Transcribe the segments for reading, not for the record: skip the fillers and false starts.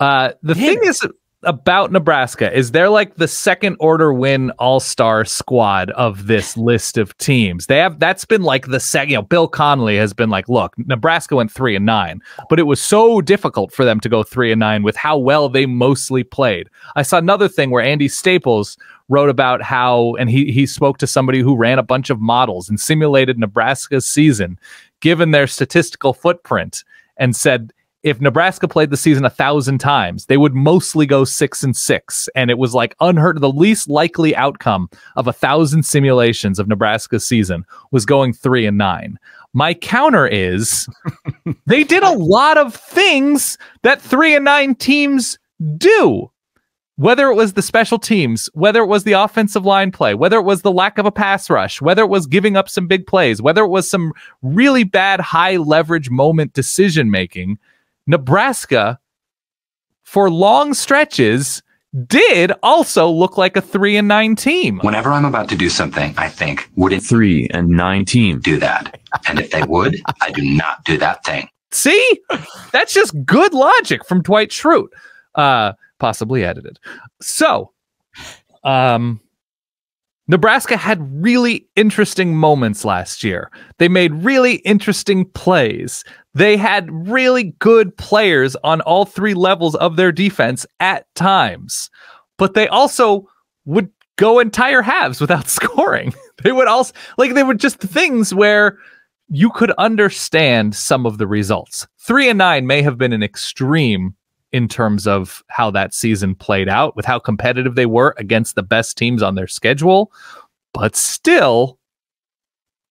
The thing is about Nebraska is they're like the second order win all-star squad of this list of teams. That's been like the second, Bill Connolly has been like, look, Nebraska went 3-9, but it was so difficult for them to go 3-9 with how well they mostly played. I saw another thing where Andy Staples wrote about how, and he spoke to somebody who ran a bunch of models and simulated Nebraska's season, given their statistical footprint, and said, if Nebraska played the season 1,000 times, they would mostly go 6-6. And it was like unheard. The least likely outcome of 1,000 simulations of Nebraska's season was going 3-9. My counter is they did a lot of things that 3-9 teams do. Whether it was the special teams, whether it was the offensive line play, whether it was the lack of a pass rush, whether it was giving up some big plays, whether it was some really bad high leverage moment decision making, Nebraska, for long stretches, did also look like a 3-9 team. Whenever I'm about to do something, I think, would a 3-9 team do that? And if they would, I do not do that thing. See? That's just good logic from Dwight Schrute. Possibly edited. So, Nebraska had really interesting moments last year. They made really interesting plays. They had really good players on all three levels of their defense at times, but they also would go entire halves without scoring. They would also, like, they were just things where you could understand some of the results. 3-9 may have been an extreme in terms of how that season played out, with how competitive they were against the best teams on their schedule, but still,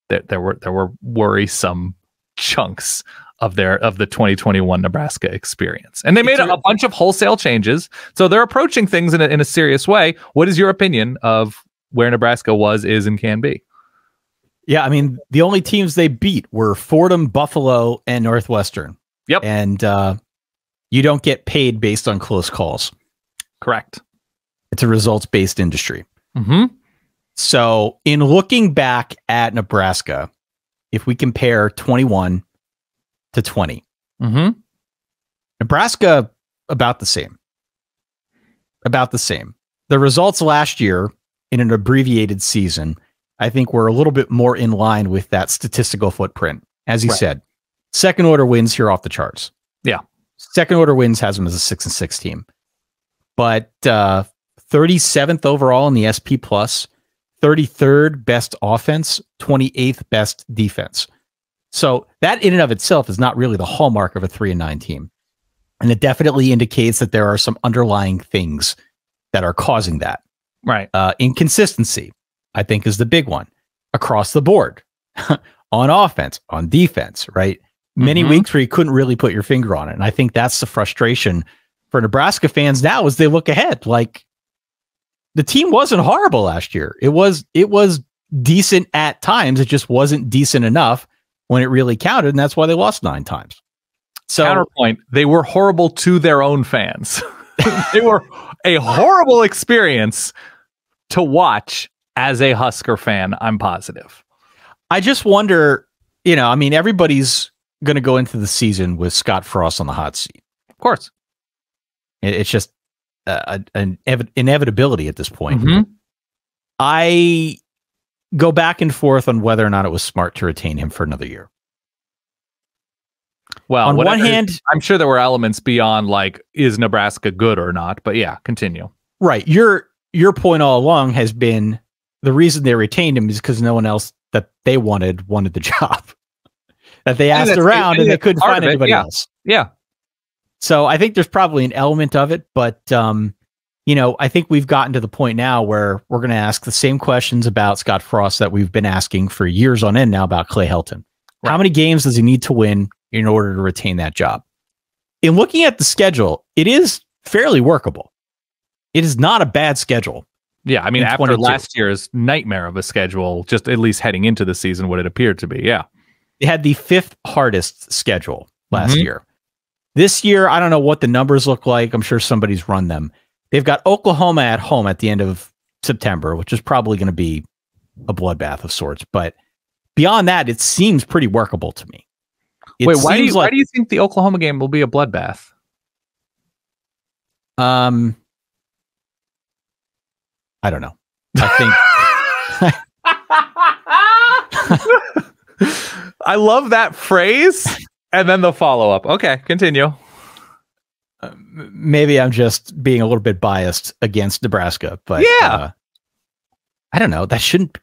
there were worrisome chunks of the 2021 Nebraska experience, and they made a bunch of wholesale changes. So they're approaching things in a serious way. What is your opinion of where Nebraska was, is, and can be? Yeah, I mean, the only teams they beat were Fordham, Buffalo, and Northwestern. Yep, and you don't get paid based on close calls. Correct. It's a results-based industry. Mm-hmm. So in looking back at Nebraska, if we compare 21 to 20, Nebraska about the same. About the same. The results last year in an abbreviated season, I think, were a little bit more in line with that statistical footprint. As you said, second order wins here off the charts. Yeah. Second order wins has them as a 6-6 team, but 37th overall in the SP plus, 33rd best offense, 28th best defense. So that in and of itself is not really the hallmark of a 3-9 team. And it definitely indicates that there are some underlying things that are causing that. Right. Inconsistency, I think, is the big one across the board on offense, on defense, right? Many weeks where you couldn't really put your finger on it. And I think that's the frustration for Nebraska fans now as they look ahead. Like, the team wasn't horrible last year. It was decent at times. It just wasn't decent enough when it really counted. And that's why they lost 9 times. So, counterpoint, they were horrible to their own fans. They were a horrible experience to watch as a Husker fan, I'm positive. I just wonder, I mean, everybody's going to go into the season with Scott Frost on the hot seat. Of course. It's just an inevitability at this point. I go back and forth on whether or not it was smart to retain him for another year. Well, on one hand, I'm sure there were elements beyond, like, is Nebraska good or not? But yeah, continue. Right. Your point all along has been the reason they retained him is because no one else that they wanted the job. That they asked around and they couldn't find anybody else. Yeah. So I think there's probably an element of it, but I think we've gotten to the point now where we're going to ask the same questions about Scott Frost that we've been asking for years on end now about Clay Helton. Right. How many games does he need to win in order to retain that job? In looking at the schedule, it is fairly workable. It is not a bad schedule. Yeah, I mean, after last year's nightmare of a schedule, just at least heading into the season, what it appeared to be, yeah. They had the 5th hardest schedule last year. This year, I don't know what the numbers look like. I'm sure somebody's run them. They've got Oklahoma at home at the end of September, which is probably going to be a bloodbath of sorts. But beyond that, it seems pretty workable to me. Wait, why do you think the Oklahoma game will be a bloodbath? I don't know. I think I love that phrase and then the follow-up. Okay, continue. Maybe I'm just being a little bit biased against Nebraska, but yeah, I don't know. That shouldn't.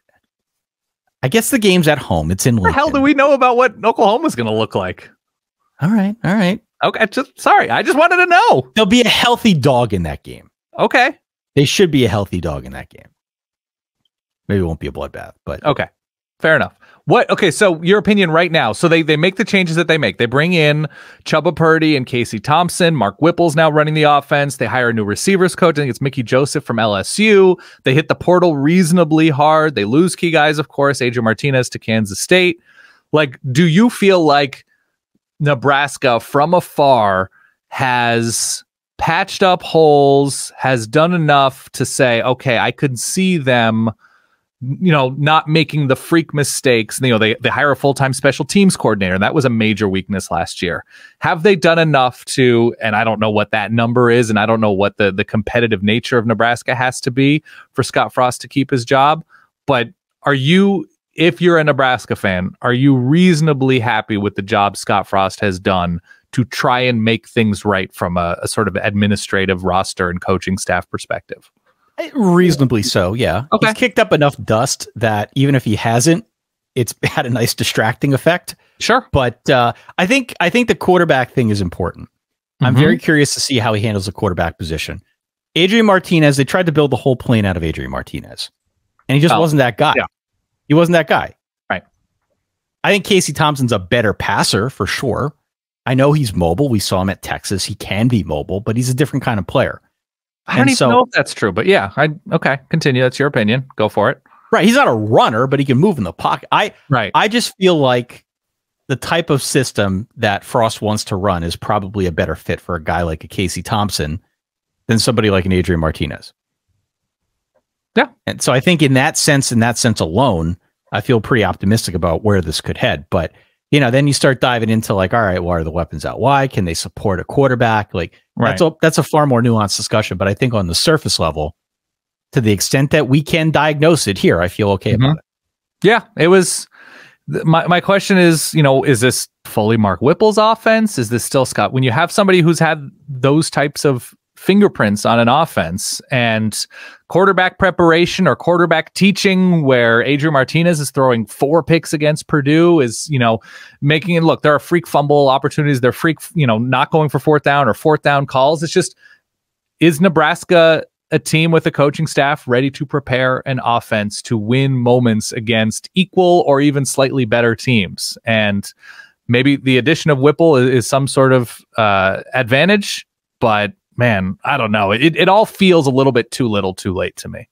I guess the game's at home. It's in Lincoln. What the hell do we know about what Oklahoma's going to look like? All right. Okay, sorry. I just wanted to know. There'll be a healthy dog in that game. Okay. They should be a healthy dog in that game. Maybe it won't be a bloodbath, but okay. Fair enough. Okay, so your opinion right now. So they make the changes that they make. They bring in Chubba Purdy and Casey Thompson. Mark Whipple's now running the offense. They hire a new receivers coach. I think it's Mickey Joseph from LSU. They hit the portal reasonably hard. They lose key guys, of course, Adrian Martinez to Kansas State. Like, do you feel like Nebraska from afar has patched up holes, has done enough to say, okay, I could see them, not making the freak mistakes. They hire a full-time special teams coordinator. That was a major weakness last year. Have they done enough to, and I don't know what that number is, and I don't know what the competitive nature of Nebraska has to be for Scott Frost to keep his job, but if you're a Nebraska fan, are you reasonably happy with the job Scott Frost has done to try and make things right from a sort of administrative roster and coaching staff perspective? Reasonably so, yeah. Okay. He's kicked up enough dust that even if he hasn't, it's had a nice distracting effect. Sure. But I think the quarterback thing is important. I'm very curious to see how he handles the quarterback position. Adrian Martinez, they tried to build the whole plane out of Adrian Martinez, and he just wasn't that guy. Yeah. He wasn't that guy. Right. I think Casey Thompson's a better passer for sure. I know he's mobile. We saw him at Texas. He can be mobile, but he's a different kind of player. I don't even know if that's true, but yeah, okay, continue. That's your opinion. Go for it. Right. He's not a runner, but he can move in the pocket. Right. I just feel like the type of system that Frost wants to run is probably a better fit for a guy like a Casey Thompson than somebody like an Adrian Martinez. Yeah. And so I think in that sense alone, I feel pretty optimistic about where this could head. But, then you start diving into like, all right, why are the weapons out wide? Can they support a quarterback? Like, right. That's a far more nuanced discussion. But I think on the surface level, to the extent that we can diagnose it here, I feel okay about it. Yeah, it was. My question is, is this fully Mark Whipple's offense? Is this still Scott? When you have somebody who's had those types of fingerprints on an offense and quarterback preparation or quarterback teaching, where Adrian Martinez is throwing 4 picks against Purdue, is, making it look, there are freak fumble opportunities. They're freak, not going for 4th down or 4th down calls. It's just, is Nebraska a team with a coaching staff ready to prepare an offense to win moments against equal or even slightly better teams? And maybe the addition of Whipple is some sort of advantage, but man, I don't know. It all feels a little bit too little too late to me.